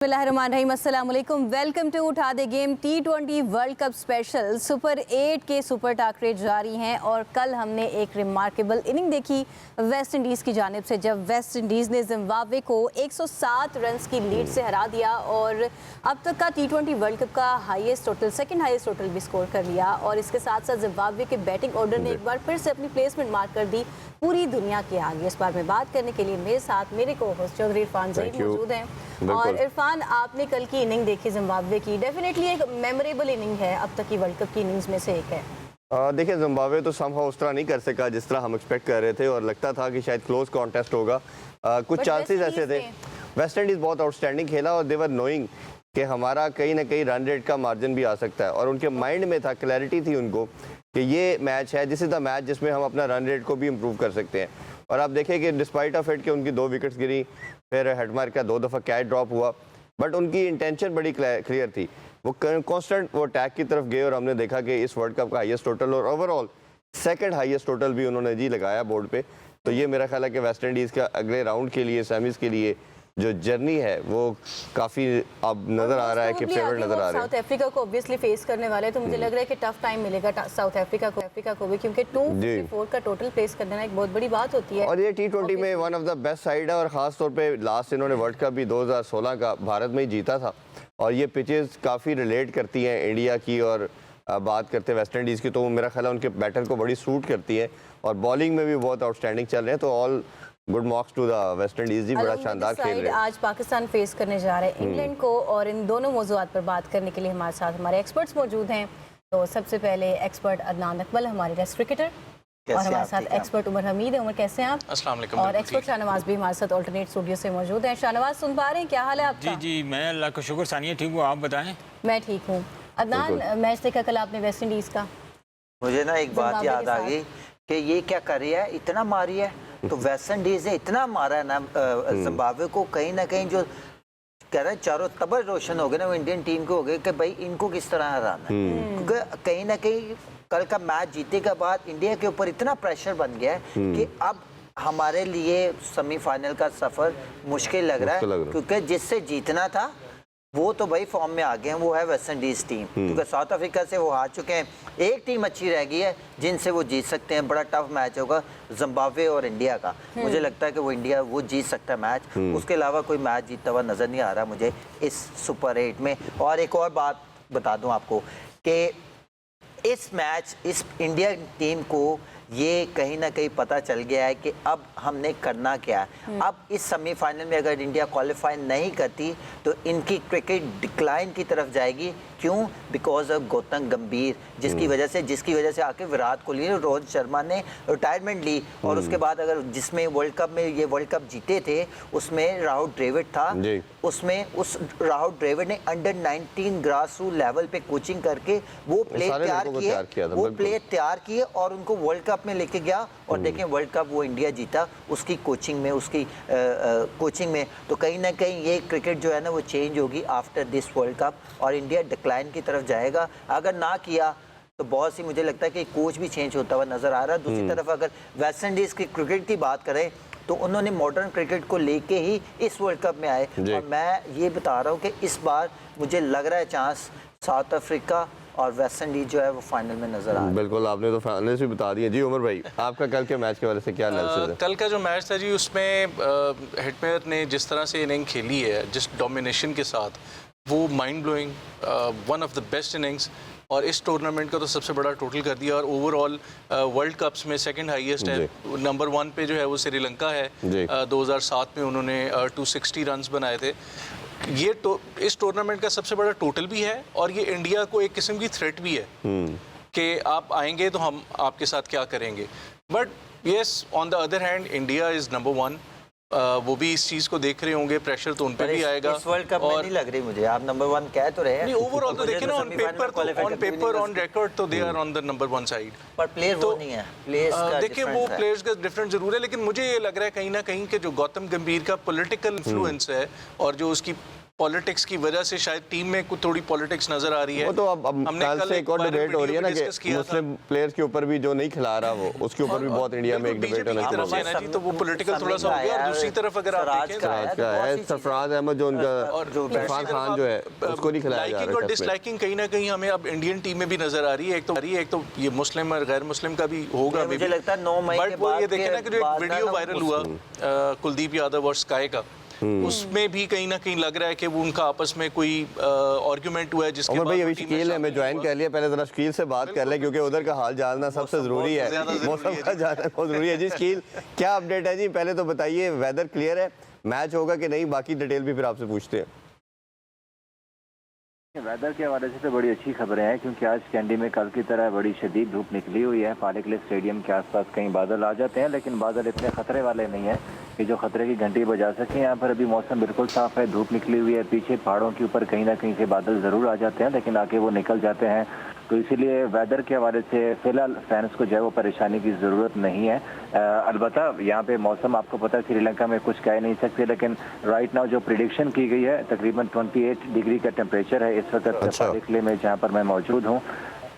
बिस्मिल्लाहिर्रहमानिर्रहीम, अस्सलाम वालेकुम। वेलकम टू उठा दे game T20 world cup special. Super 8 के सुपर टाकरे जारी हैं और कल हमने एक रिमार्केबल इनिंग देखी वेस्ट इंडीज़ की जानिब से, जब वेस्ट इंडीज़ ने जिम्बाब्वे को 107 रन्स की लीड से हरा दिया और अब तक का T20 वर्ल्ड कप का highest total, second highest total भी स्कोर कर लिया। और इसके साथ साथ जिम्बाब्वे के बैटिंग ऑर्डर ने एक बार फिर से अपनी प्लेसमेंट मार्क कर दी पूरी दुनिया के आगे। इस बार में बात करने के लिए मेरे साथ मेरे को होस्ट चौधरी इरफान ज़हीर मौजूद हैं। और इरफान, आपने कल की इनिंग देखी जिम्बाब्वे की, डेफिनेटली एक मेमोरेबल इनिंग है, अब तक की वर्ल्ड कप की इनिंग्स में से एक है। देखिए, जिम्बाब्वे तो समहाउ उस तरह नहीं कर सका जिस तरह हम एक्सपेक्ट कर रहे थे और लगता था कि शायद क्लोज कॉन्टेस्ट होगा। कुछ चांसेस ऐसे थे। वेस्ट इंडीज़ बहुत आउटस्टैंडिंग खेला और देवर नोइंग कि हमारा कहीं ना कहीं रन रेट का मार्जिन भी आ सकता है, और उनके माइंड में था, क्लैरिटी थी उनको कि ये मैच है, दिस इज़ द मैच जिसमें हम अपना रन रेट को भी इम्प्रूव कर सकते हैं। और आप देखें कि डिस्पाइट ऑफ इट कि उनकी 2 विकेट्स गिरी, फिर हेडमार्क का 2 दफ़ा कैच ड्रॉप हुआ, बट उनकी इंटेंशन बड़ी क्लियर थी। वो कॉन्स्टेंट वो अटैक की तरफ गए और हमने देखा कि इस वर्ल्ड कप का हाईएस्ट टोटल और ओवरऑल सेकंड हाईएस्ट टोटल भी उन्होंने जी लगाया बोर्ड पे। तो ये मेरा ख्याल है कि वेस्ट इंडीज़ का अगले राउंड के लिए, सेमीज के लिए जो जर्नी है वो काफ़ी अब नज़र आ रहा है कि फेवरेट नज़र आ रहा है। साउथ अफ्रीका को ऑब्वियसली फेस करने वाले, तो मुझे लग रहा है कि टफ टाइम मिलेगा साउथ अफ्रीका को भी, क्योंकि 254 का टोटल प्लेस करना एक बहुत बड़ी बात होती है। और ये T20 में one of the best side है, और ख़ास तौर पे लास्ट इन्होंने वर्ल्ड कप भी 2016 का भारत में ही जीता था। और ये पिचेस काफ़ी रिलेट करती हैं इंडिया की, और बात करते हैं वेस्ट इंडीज़ की तो मेरा ख्याल है उनके बैटर को बड़ी सूट करती है, और बॉलिंग में भी बहुत आउटस्टैंडिंग चल रहे हैं। तो all good marks to the West Indies ji, बड़ा शानदार खेल रहे हैं। आज पाकिस्तान फेस करने जा रहे हैं इंग्लैंड को, और इन दोनों मौज़ूआत पर बात करने के लिए हमारे साथ हमारे एक्सपर्ट्स मौजूद हैं। तो सबसे पहले एक्सपर्ट अदनान अकबल, हमारे टेस्ट क्रिकेटर, और हमारे साथ एक्सपर्ट उमर हमीद है। उमर, कैसे हैं आप? अस्सलाम वालेकुम। और एक्सपर्ट शाहनवाज भी हमारे साथ अल्टरनेट स्टूडियो से मौजूद हैं। शाहनवाज, सुन पा रहे हैं? क्या हाल है आपका? जी, मैं अल्लाह का शुक्र, सानिया ठीक हूँ, आप बताएं। मैं ठीक हूँ। अदनान, मैच देखा कल आपने वेस्ट इंडीज़ का? मुझे ना एक बात याद आ गई कि ये क्या कर रही है, इतना मारी है। तो वेस्ट इंडीज ने इतना मारा है ना जिम्बाब्वे को, कहीं ना कहीं जो कह रहे हैं चारों तबर रोशन हो गए ना, वो इंडियन टीम को हो गए कि भाई इनको किस तरह हराना है। क्योंकि कहीं ना कहीं कल का मैच जीते के बाद इंडिया के ऊपर इतना प्रेशर बन गया है कि अब हमारे लिए सेमीफाइनल का सफर मुश्किल लग रहा है, क्योंकि जिससे जीतना था वो तो भाई फॉर्म में आ गए हैं, वो है वेस्ट इंडीज टीम। क्योंकि साउथ अफ्रीका से वो हार चुके हैं, एक टीम अच्छी रह गई है जिनसे वो जीत सकते हैं। बड़ा टफ मैच होगा जिम्बाब्वे और इंडिया का। मुझे लगता है कि वो इंडिया वो जीत सकता है मैच, उसके अलावा कोई मैच जीतता हुआ नज़र नहीं आ रहा मुझे इस सुपर 8 में। और एक और बात बता दूं आपको कि इस मैच, इस इंडिया टीम को ये कहीं ना कहीं पता चल गया है कि अब हमने करना क्या है। अब इस सेमीफाइनल में अगर इंडिया क्वालिफाई नहीं करती तो इनकी क्रिकेट डिक्लाइन की तरफ जाएगी। क्यों? बिकॉज ऑफ गौतम गंभीर, जिसकी वजह से आके विराट कोहली, रोहित शर्मा ने रिटायरमेंट ली। और उसके बाद अगर जिसमें वर्ल्ड कप में ये वर्ल्ड कप जीते थे उसमें राहुल द्रविड़ था, उसमें उस राहुल द्रविड़ ने अंडर 19 ग्रास रूट लेवल पे कोचिंग करके वो प्लेयर तैयार किए और उनको वर्ल्ड कप में लेके गया। और देखें वर्ल्ड कप वो इंडिया जीता उसकी कोचिंग में, उसकी कोचिंग में। तो कहीं ना कहीं ये क्रिकेट जो है ना वो चेंज होगी आफ्टर दिस वर्ल्ड कप, और इंडिया डिक्लाइन की तरफ जाएगा। अगर ना किया तो बहुत सी, मुझे लगता है कि कोच भी चेंज होता हुआ नजर आ रहा है। दूसरी तरफ अगर वेस्ट इंडीज की क्रिकेट की बात करें तो उन्होंने मॉडर्न क्रिकेट को लेके ही इस वर्ल्ड कप में आए। और मैं ये बता रहा हूँ कि इस बार मुझे लग रहा है चांस साउथ अफ्रीका और वेस्ट इंडीज जो है वो फाइनल में नजर आ रहा है। बिल्कुल, आपने तो फाइनल भी बता दिया जी। उमर भाई, आपका कल के मैच के बारे से क्या एनालिसिस है? कल का जो मैच था जी, उसमें हिटमेयर ने जिस तरह से इनिंग खेली है, जिस डोमिनेशन के साथ, वो mind blowing, one of the best innings. और इस टूर्नामेंट का तो सबसे बड़ा टोटल कर दिया। और ओवरऑल वर्ल्ड कप्स में सेकंड हाईएस्ट है। नंबर 1 पे जो है वो श्रीलंका है। 2007 में उन्होंने 260 रन्स बनाए थे। ये इस टूर्नामेंट का सबसे बड़ा टोटल भी है, और ये इंडिया को एक किस्म की थ्रेट भी है कि आप आएंगे तो हम आपके साथ क्या करेंगे। But yes, on the other hand India is number 1। वो भी इस चीज को देख रहे होंगे, प्रेशर तो उन पे भी आएगा। इस वर्ल्ड कप में नहीं लग रही मुझे, आप नंबर 1 कह तो रहे हैं। नहीं, ओवरऑल तो देखिए ना, ऑन रिकॉर्ड तो they are on the number 1 side. पर प्लेयर वो नहीं है, प्लेयर्स देखिए वो प्लेयर्स का डिफरेंट जरूर है, लेकिन मुझे ये लग रहा है कहीं ना कहीं कि जो गौतम गंभीर का पॉलिटिकल इन्फ्लुएंस है और जो उसकी पॉलिटिक्स की वजह से शायद टीम में कुछ थोड़ी पॉलिटिक्स नजर आ रही है। वो तो अब हमने कल से एक और वायरल डिबेट हो रही है ना वीडियो कि डिस्कस किया था। मुस्लिम प्लेयर्स के ऊपर भी जो नहीं खिला रहा वो उसके ऊपर भी बहुत इंडिया में एक डिबेट बीजेपी होना की तरफ से चाहिए। है ना जी, तो वो पॉलिटिकल थोड़ा सा हो गया। और दूसरी तरफ अगर आप देखें सरफराज का है, सरफराज अहमद जो उनका और इरफान खान जो है उसको नहीं खिलाया जा लाइकिंग रहा और है टेस्ट में। डिसलाइकिंग कहीं ना कहीं हमें अब इंडियन टीम में भी नजर आ रही है। एक तो ये मुस्लिम और गैर मुस्लिम का भी होगा, मुझे लगता है 9 मई के बट वो ये बाद देखे ना कि जो एक बाद वीडियो ना वायरल हुआ कुलदीप यादव और स्काई का, उसमें भी कहीं ना कहीं लग रहा है कि वो उनका आपस में कोई आर्गुमेंट हुआ है जिसके उमर बाद भाई वो अभी टीम में शकील है, हमें शामिल ज्वाइन हुआ। कर लिया, पहले जरा शकील से बात कर ले क्योंकि उधर का हाल जानना सबसे जरूरी है। ज्यादा जरूरी मौसम है का जानना बहुत जरूरी है जी। शकील क्या अपडेट है जी, पहले तो बताइए वेदर क्लियर है, मैच होगा कि नहीं, बाकी डिटेल भी फिर आपसे पूछते हैं। वेदर के हवाले से तो बड़ी अच्छी खबरें हैं क्योंकि आज कैंडी में कल की तरह बड़ी शदीद धूप निकली हुई है। पालेकिले स्टेडियम के आसपास कहीं बादल आ जाते हैं लेकिन बादल इतने खतरे वाले नहीं हैं कि जो खतरे की घंटी बजा सकें। यहाँ पर अभी मौसम बिल्कुल साफ है, धूप निकली हुई है। पीछे पहाड़ों के ऊपर कहीं ना कहीं से बादल ज़रूर आ जाते हैं लेकिन आके वो निकल जाते हैं। तो इसीलिए वेदर के हवाले से फिलहाल फैंस को जो है वो परेशानी की ज़रूरत नहीं है। अलबत्ता यहाँ पे मौसम आपको पता है श्रीलंका में कुछ कह नहीं सकते, लेकिन राइट नाउ जो प्रिडिक्शन की गई है तकरीबन 28 डिग्री का टेम्परेचर है इस वक्त पालेकिले में जहाँ पर मैं मौजूद हूँ।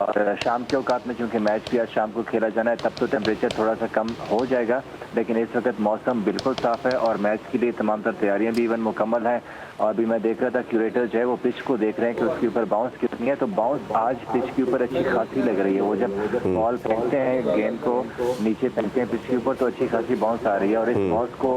और शाम के औकात में चूंकि मैच भी आज शाम को खेला जाना है तब तो टेम्परेचर थोड़ा सा कम हो जाएगा, लेकिन इस वक्त मौसम बिल्कुल साफ है और मैच के लिए तमाम तर तैयारियां भी इवन मुकम्मल हैं। और अभी मैं देख रहा था क्यूरेटर जो है वो पिच को देख रहे हैं कि उसके ऊपर बाउंस कितनी है, तो बाउंस आज पिच के ऊपर अच्छी खासी लग रही है। वो जब बॉल फेंकते हैं गेंद को नीचे फेंकते हैं पिच के ऊपर तो अच्छी खासी बाउंस आ रही है। और इस बाउंस को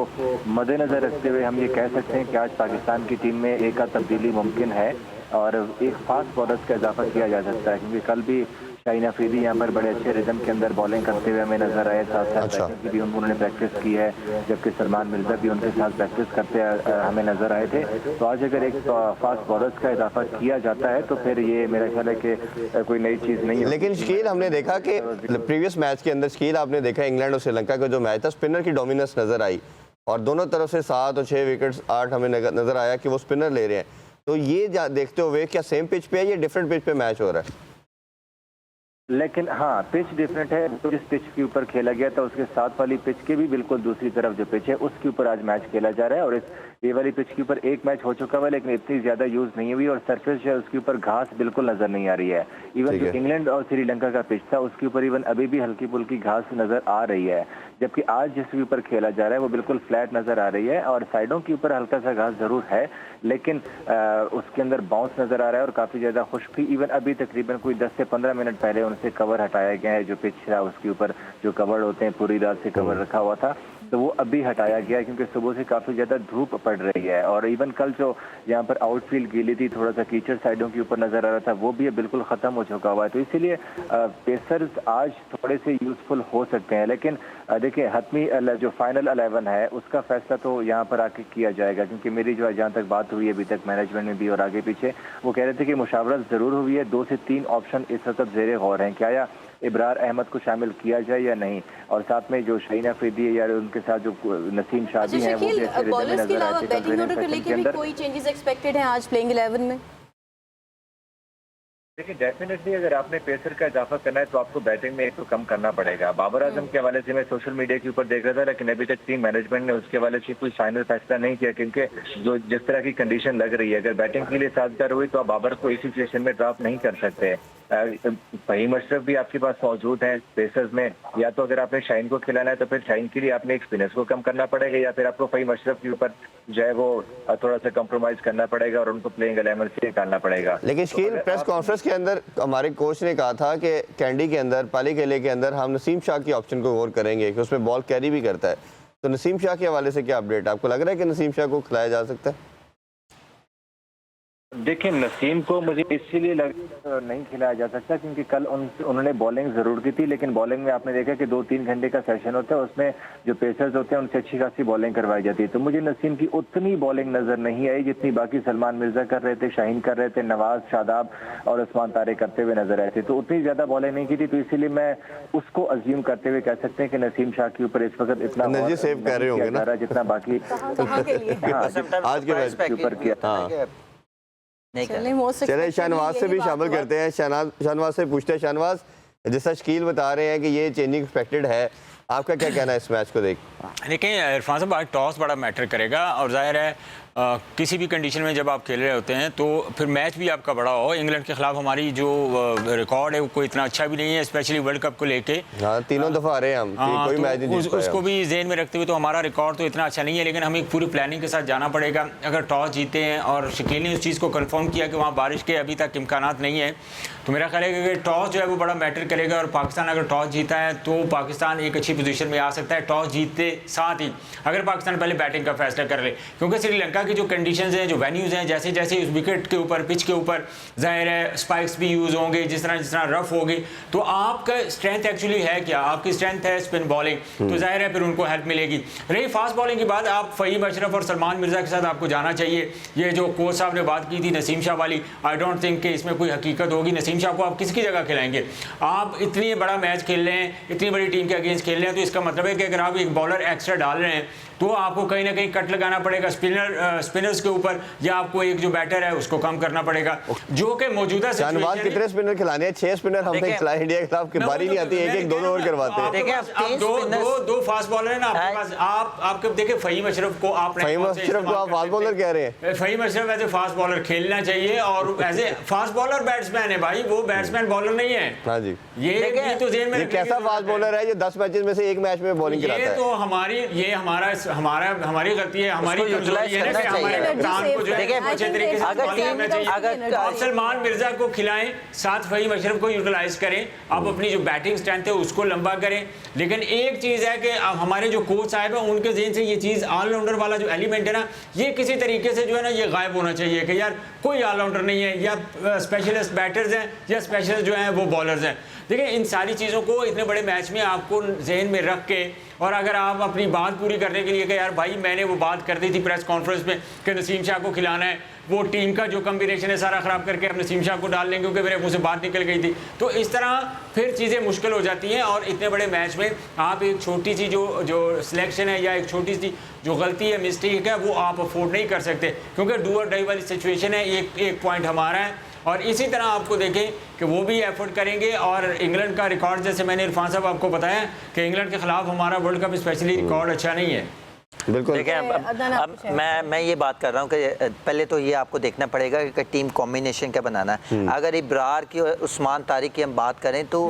मद्देनजर रखते हुए हम ये कह सकते हैं कि आज पाकिस्तान की टीम में एक तब्दीली मुमकिन है और एक फास्ट बॉलर्स का इजाफा किया जा सकता है क्योंकि कल भी शाहीन अफरीदी यहाँ पर बड़े अच्छे रिदम के अंदर बॉलिंग करते हुए हमें नजर आए। साथ साथ बैटिंग की भी उन्होंने प्रैक्टिस की है, जबकि सलमान मिर्जा भी उनके साथ प्रैक्टिस करते हमें नजर आए थे। तो आज अगर एक फास्ट बॉलर्स का इजाफा किया जाता है तो फिर ये मेरा ख्याल है कि कोई नई चीज़ नहीं है। लेकिन शकील हमने देखा कि प्रीवियस मैच के अंदर शकील आपने देखा इंग्लैंड और श्रीलंका का जो मैच था स्पिनर की डोमिनेंस नजर आई और दोनों तरफ से 7 और 6 विकेट्स 8 हमें नजर आया कि वो स्पिनर ले रहे हैं। तो ये देखते हुए क्या सेम पिच पे है या डिफरेंट पिच पे मैच हो रहा है? लेकिन हाँ पिच डिफरेंट है। तो जिस पिच के ऊपर खेला गया था उसके साथ वाली पिच के भी बिल्कुल दूसरी तरफ जो पिच है उसके ऊपर आज मैच खेला जा रहा है। और ये वाली पिच के ऊपर एक मैच हो चुका हुआ लेकिन इतनी ज्यादा यूज नहीं हुई और सरफेस जो है उसके ऊपर घास बिल्कुल नजर नहीं आ रही है। इवन जो इंग्लैंड और श्रीलंका का पिच था उसके ऊपर इवन अभी भी हल्की फुल्की घास नजर आ रही है, जबकि आज जिसके ऊपर खेला जा रहा है वो बिल्कुल फ्लैट नजर आ रही है और साइडों के ऊपर हल्का सा घास जरूर है लेकिन उसके अंदर बाउंस नजर आ रहा है और काफी ज्यादा खुश्क भी। इवन अभी तकरीबन कोई 10 से 15 मिनट पहले उनसे कवर हटाया गया है। जो पिच था उसके ऊपर जो कवर होते हैं पूरी रात से कवर रखा हुआ था तो वो अभी हटाया गया है क्योंकि सुबह से काफी ज्यादा धूप पड़ रही है। और इवन कल जो यहाँ पर आउटफील्ड गीली थी, थोड़ा सा कीचड़ साइडों के ऊपर नजर आ रहा था, वो भी बिल्कुल खत्म हो चुका हुआ है। तो इसीलिए पेसर्स आज थोड़े से यूजफुल हो सकते हैं। लेकिन देखिए हतमी जो फाइनल 11 है उसका फैसला तो यहाँ पर आके किया जाएगा क्योंकि मेरी जो जहाँ तक बात हुई है अभी तक मैनेजमेंट में भी और आगे पीछे वो कह रहे थे कि मुशावरत जरूर हुई है। 2 से 3 ऑप्शन इस वक्त जेरे गौर हैं, क्या या इब्रार अहमद को शामिल किया जाए या नहीं, और साथ में जो शाहीन अफरीदी है या उनके साथ जो नसीम शादी है वो जैसे रिदम में नजर आए थे बैटिंग ऑर्डर को लेके भी कोई चेंजेस एक्सपेक्टेड हैं आज प्लेइंग 11 में? देखिए डेफिनेटली अगर आपने पेसर का इजाफा करना है तो आपको बैटिंग में एक तो कम करना पड़ेगा। बाबर आजम के हवाले से मैं सोशल मीडिया के ऊपर देख रहा था लेकिन अभी तक टीम मैनेजमेंट ने उसके हवाले से कोई फाइनल फैसला नहीं किया क्योंकि जो जिस तरह की कंडीशन लग रही है अगर बैटिंग के लिए साझगार हुई तो आप बाबर को इस सिचुएशन में ड्रॉप नहीं कर सकते। फहीम अशरफ भी आपके पास मौजूद है पेसर्स में, या तो अगर आपने शाहीन को खिलाना है तो फिर शाहीन के लिए आपने एक स्पिनर्स को कम करना पड़ेगा या फिर आपको फहीम अशरफ के ऊपर जो है वो थोड़ा सा कंप्रोमाइज करना पड़ेगा और उनको प्लेइंग 11 से निकालना पड़ेगा। लेकिन शकील प्रेस कॉन्फ्रेंस के अंदर हमारे कोच ने कहा था कि कैंडी के अंदर पाली किले के अंदर हम नसीम शाह की ऑप्शन को गौर करेंगे कि उसमें बॉल कैरी भी करता है। तो नसीम शाह के हवाले से क्या अपडेट, आपको लग रहा है कि नसीम शाह को खिलाया जा सकता है? देखिए नसीम को मुझे इसीलिए नहीं खिलाया जा सकता क्योंकि कल उन्होंने बॉलिंग जरूर की थी लेकिन बॉलिंग में आपने देखा कि 2-3 घंटे का सेशन होता है उसमें जो पेसर्स होते हैं उनसे अच्छी खासी बॉलिंग करवाई जाती है। तो मुझे नसीम की उतनी बॉलिंग नजर नहीं आई जितनी बाकी सलमान मिर्जा कर रहे थे, शाहीन कर रहे थे, नवाज, शादाब और उस्मान तारे करते हुए नजर आए थे। तो उतनी ज्यादा बॉलिंग नहीं की थी तो इसीलिए मैं उसको अज्यूम करते हुए कह सकते हैं कि नसीम शाह के ऊपर इस वक्त इतना एनर्जी सेव कर रहे होंगे ना जितना बाकी आज के मैच के ऊपर किया। चले शहनवाज से भी शामिल करते हैं। शहनवाज से पूछते हैं, शहनवाज जैसा शकील बता रहे हैं कि ये चेंजिंग एक्सपेक्टेड है, आपका क्या कहना है इस मैच को देख? लेकिन इरफान साहब आज टॉस बड़ा मैटर करेगा और जाहिर है किसी भी कंडीशन में जब आप खेल रहे होते हैं तो फिर मैच भी आपका बड़ा हो। इंग्लैंड के खिलाफ हमारी जो रिकॉर्ड है वो कोई इतना अच्छा भी नहीं है, स्पेशली वर्ल्ड कप को लेके। हाँ, तीनों दफा आ रहे हैं हम, कोई तो मैच नहीं जीत पाए उसको हम। भी जेहन में रखते हुए तो हमारा रिकॉर्ड तो इतना अच्छा नहीं है, लेकिन हमें एक पूरी प्लानिंग के साथ जाना पड़ेगा। अगर टॉस जीते हैं और शकील ने उस चीज़ को कंफर्म किया कि वहाँ बारिश के अभी तक इम्कानात नहीं है, तो मेरा ख्याल है कि टॉस जो है वो बड़ा मैटर करेगा। और पाकिस्तान अगर टॉस जीता है तो पाकिस्तान एक अच्छी पोजीशन में आ सकता है टॉस जीतते साथ ही, अगर पाकिस्तान पहले बैटिंग का फैसला कर ले। क्योंकि श्रीलंका की जो कंडीशंस हैं, जो वेन्यूज़ हैं, जैसे जैसे उस विकेट के ऊपर, पिच के ऊपर जाहिर है स्पाइक्स भी यूज़ होंगे, जिस तरह रफ होगी, तो आपका स्ट्रेंथ एक्चुअली है क्या? आपकी स्ट्रेंथ है स्पिन बॉलिंग, तो जाहिर है फिर उनको हेल्प मिलेगी। रही फास्ट बॉलिंग की बात, आप फ़हीम अशरफ और सलमान मिर्ज़ा के साथ आपको जाना चाहिए। ये जो कोच साहब ने बात की थी नसीम शाह वाली, आई डोंट थिंक कि इसमें कोई हकीकत होगी। नसीम शाह को आप किसकी जगह खिलाएंगे? आप इतनी बड़ा मैच खेल रहे हैं, इतनी बड़ी टीम के अगेंस्ट खेल रहे हैं, तो इसका मतलब है कि अगर आप एक बॉलर एक्स्ट्रा डाल रहे हैं तो आपको कहीं ना कहीं कट लगाना पड़ेगा स्पिनर्स के ऊपर, या आपको एक जो बैटर है उसको कम करना पड़ेगा, जो कि मौजूदा शाहनवाज कितने स्पिनर खिलाने हैं? 6 स्पिनर हमने खिलाए इंडिया के खिलाफ, बारी नहीं आती, एक एक दो ओवर करवाते हैं। दो फास्ट बॉलर है ना आपके पास। आप देखिए फ़हीम अशरफ को आप फास्ट बॉलर कह रहे हैं। Fahim Ashraf as a fast bowler खेलना चाहिए, और as a fast bowler batsman है भाई, वो बैट्समैन बॉलर नहीं है। हाँ जी, ये तो जेल में कैसा फास्ट बॉलर है जो 10 मैचेस में से एक मैच में बॉलिंग कराता है? ये तो हमारी गलती है, हमारी कमजोरी है ना कि हमारे कप्तान को जो है अच्छे तरीके से करना चाहिए। आप सलमान मिर्जा को खिलाएं, साथ फ़हीम अशरफ को यूटिलाइज करें, आप अपनी जो बैटिंग स्ट्रेंथ है उसको लंबा करें। लेकिन एक चीज़ है कि हमारे जो कोच साहब है उनके ज़हन से ये चीज़ ऑलराउंडर वाला जो एलिमेंट है ना, ये किसी तरीके से जो है ना ये गायब होना चाहिए कि यार कोई ऑलराउंडर नहीं है, या स्पेशलिस्ट बैटर्स हैं या स्पेशलिस्ट जो हैं वो बॉलर्स हैं। देखिए इन सारी चीज़ों को इतने बड़े मैच में आपको जहन में रख के, और अगर आप अपनी बात पूरी करने के लिए कि यार भाई मैंने वो बात कर दी थी प्रेस कॉन्फ्रेंस में कि नसीम शाह को खिलाना है, वो टीम का जो कम्बिनेशन है सारा ख़राब करके हम नसीम शाह को डाल लेंगे क्योंकि मेरे मुंह से बात निकल गई थी, तो इस तरह फिर चीज़ें मुश्किल हो जाती हैं। और इतने बड़े मैच में आप एक छोटी सी जो सिलेक्शन है या एक छोटी सी जो गलती है, मिस्टेक है, वो आप अफोर्ड नहीं कर सकते, क्योंकि डू और डाई वाली सिचुएशन है। एक पॉइंट हमारा है, और इसी तरह आपको देखें कि वो भी एफर्ट करेंगे। और इंग्लैंड का रिकॉर्ड, जैसे मैंने इरफान साहब आपको बताया कि इंग्लैंड के खिलाफ हमारा वर्ल्ड कप स्पेशली रिकॉर्ड अच्छा नहीं है। बिल्कुल। देखिए अब मैं ये बात कर रहा हूँ कि पहले तो ये आपको देखना पड़ेगा कि टीम कॉम्बिनेशन क्या बनाना है। अगर इब्रार की और उस्मान तारिक की हम बात करें तो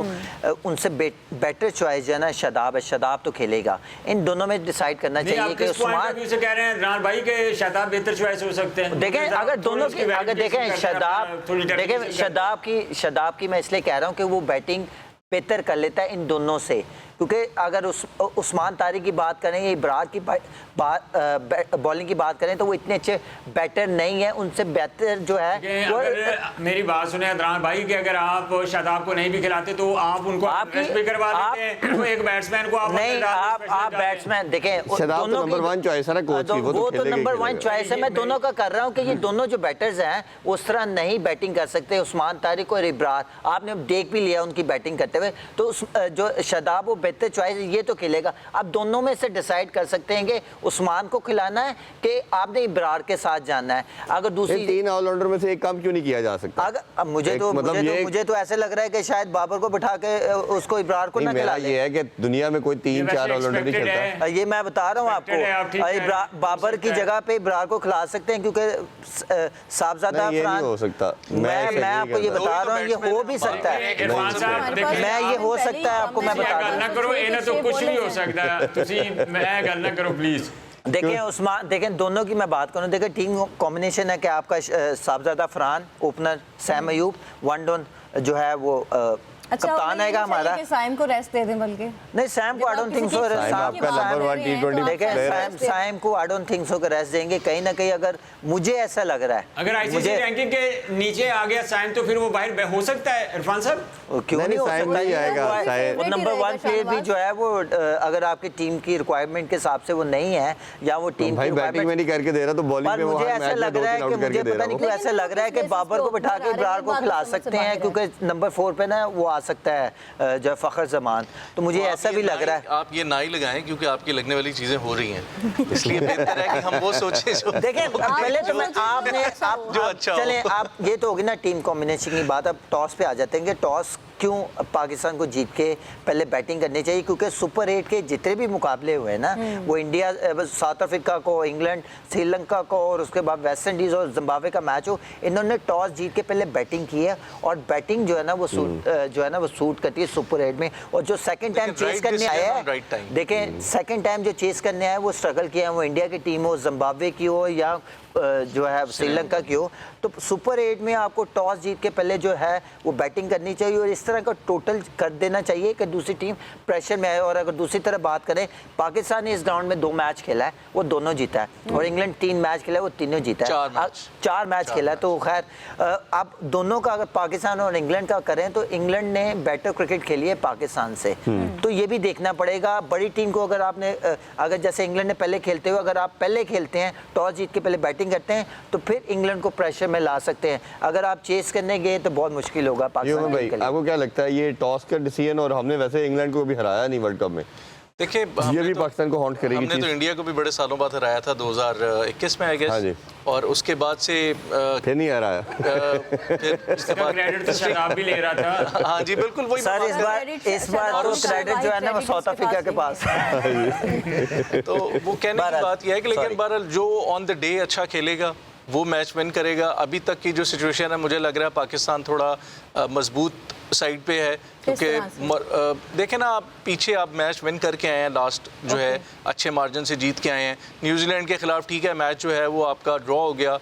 उनसे बेटर चॉइस जो है ना शादाब है, शादाब तो खेलेगा। इन दोनों में डिसाइड करना चाहिए कि उस्मान से कह रहे हैं रान भाई के शादाब बेहतर चॉइस हो सकते हैं। देखें अगर दोनों की अगर देखें शादाब की मैं इसलिए कह रहा हूँ कि वो बैटिंग बेहतर कर लेता है इन दोनों से, क्योंकि अगर उस्मान तारिक की बात करें, इब्रार की बॉलिंग की बात करें तो वो इतने अच्छे बैटर नहीं है, उनसे बेहतर जो है वो। मेरी बात सुने अदनान भाई कि अगर आप शादाब को नहीं भी खिलाते तो आप उनको रेस्ट भी करवा देते हैं, तो एक बैट्समैन को आप नहीं, आप बैट्समैन देखें नंबर 1 चॉइस है ना कोच की, वो तो नंबर 1 चॉइस है। मैं दोनों का कर रहा हूँ कि ये दोनों जो बैटर्स हैं उस तरह नहीं बैटिंग कर सकते, उस्मान तारिक और इब्रार। आपने देख भी लिया उनकी बैटिंग करते हुए, तो जो शादाब वो बेहतर चॉइस ये तो खेलेगा। आप दोनों में से डिसाइड कर सकते हैं कि उस्मान को खिलाना है कि आपने इब्रार के साथ जाना है। अगर दूसरी 3 ऑलराउंडर में से एक काम क्यों नहीं किया जा सकता? अगर मुझे तो ऐसे लग रहा है कि शायद बाबर को बिठा के उसको इब्रार को ना खिला ले। ये है कि दुनिया में कोई 3-4 ऑलराउंडर नहीं खेलता। ये मैं बता रहा हूँ आपको, बाबर की जगह पे इब्रार को खिला सकते हैं, क्योंकि साहबजादा नहीं हो सकता। मैं आपको ये बता रहा हूँ, ये हो भी सकता है। मैं ये हो सकता है आपको मैं बता रहा हूँ। तो कुछ भी हो सकता है, मैं गल ना करो प्लीज। देखें उस्मान, देखें दोनों की मैं बात करूं, देखें टीम कॉम्बिनेशन है कि आपका Sahibzada Farhan opener, Saim Ayub, one down जो है वो कप्तान है हमारा। सैम को रेस्ट दे दें, बल्कि नहीं सैम को I don't think so Sam को आई डोंट थिंक सो कि रेस्ट देंगे। कहीं ना कहीं अगर मुझे ऐसा लग रहा है, अगर आईसीसी रैंकिंग के नीचे आ गया सैम तो फिर वो बाहर हो सकता है इरफान साहब, क्यों नहीं हो सकता? वो नंबर 1 प्लेयर भी जो है वो अगर आपकी टीम की रिक्वायरमेंट के हिसाब से वो नहीं है, या वो टीम भाई बैटिंग में नहीं करके दे रहा तो बॉलिंग में मुझे ऐसा लग रहा है कि मुझे पता नहीं क्यों ऐसा लग रहा है कि बाबर को बिठा के इब्रार को खिला सकते हैं, क्योंकि नंबर 4 पे ना वो आ सकता है जो फखर जमान। तो मुझे ऐसा भी लग रहा है। आप ये ना ही लगाएं क्योंकि आपकी लगने वाली चीजें हो रही हैं, इसलिए बेहतर है कि हम वो सोचें जो देखें। पहले तो मैं आप चलें, आप ये तो होगी ना टीम कॉम्बिनेशन की बात। अब टॉस पे आ जाते हैं कि टॉस क्यों पाकिस्तान को जीत के पहले बैटिंग करनी चाहिए, क्योंकि सुपर 8 के जितने भी मुकाबले हुए ना वो इंडिया, साउथ अफ्रीका को, इंग्लैंड, श्रीलंका को और उसके बाद वेस्ट इंडीज़ और जिम्बाब्वे का मैच हो, इन्होंने टॉस जीत के पहले बैटिंग की है और बैटिंग जो है ना वो सूट करती है सुपर 8 में। और जो सेकंड टाइम चेस करने आया है, देखें सेकंड टाइम जो चेस करने आया वो स्ट्रगल किया है, वो इंडिया की टीम हो, जिम्बाब्वे की हो या जो है श्रीलंका की हो, तो सुपर 8 में आपको टॉस जीत के पहले जो है वो बैटिंग करनी चाहिए और इस तरह का टोटल कर देना चाहिए कि दूसरी टीम प्रेशर में आए। और अगर दूसरी तरफ बात करें, पाकिस्तान ने इस ग्राउंड में 2 मैच खेला है, वो दोनों जीता है, और इंग्लैंड 3 मैच खेला है, वो तीनों जीता है, 4 मैच खेला है। तो खैर आप दोनों का अगर पाकिस्तान और इंग्लैंड का करें तो इंग्लैंड ने बेटर क्रिकेट खेली है पाकिस्तान से, तो ये भी देखना पड़ेगा। बड़ी टीम को अगर आपने अगर जैसे इंग्लैंड ने पहले खेलते हुए अगर आप पहले खेलते हैं, टॉस जीत के पहले बैटिंग करते हैं, तो फिर इंग्लैंड को प्रेशर में ला सकते हैं। अगर आप चेस करने गए तो बहुत मुश्किल होगा पाकिस्तान भाई, आपको क्या लगता है ये टॉस का डिसीजन, और हमने वैसे इंग्लैंड को भी हराया नहीं वर्ल्ड कप में, देखिए ये भी पाकिस्तान को हॉन्ट करेगी। हमने तो इंडिया को भी बड़े सालों बाद हराया था 2021 में आई गेस, हाँ जी, और उसके बाद से फिर नहीं हराया। फिर इसके बाद क्रेडिट तो शराब भी ले रहा था। हाँ जी बिल्कुल वही सर, इस बार तो क्रेडिट जो है ना वो साउथ अफ्रीका के पास तो वो कहने की बात यह है कि लेकिन बहरहाल जो ऑन द डे अच्छा खेलेगा वो मैच विन करेगा। अभी तक की जो सिचुएशन है मुझे लग रहा है पाकिस्तान थोड़ा मजबूत साइड पे है, क्योंकि देखें ना आप पीछे आप मैच विन करके आए हैं, लास्ट जो है अच्छे मार्जिन से जीत के आए हैं। न्यूजीलैंड के खिलाफ ठीक है मैच जो है वो आपका ड्रॉ हो गया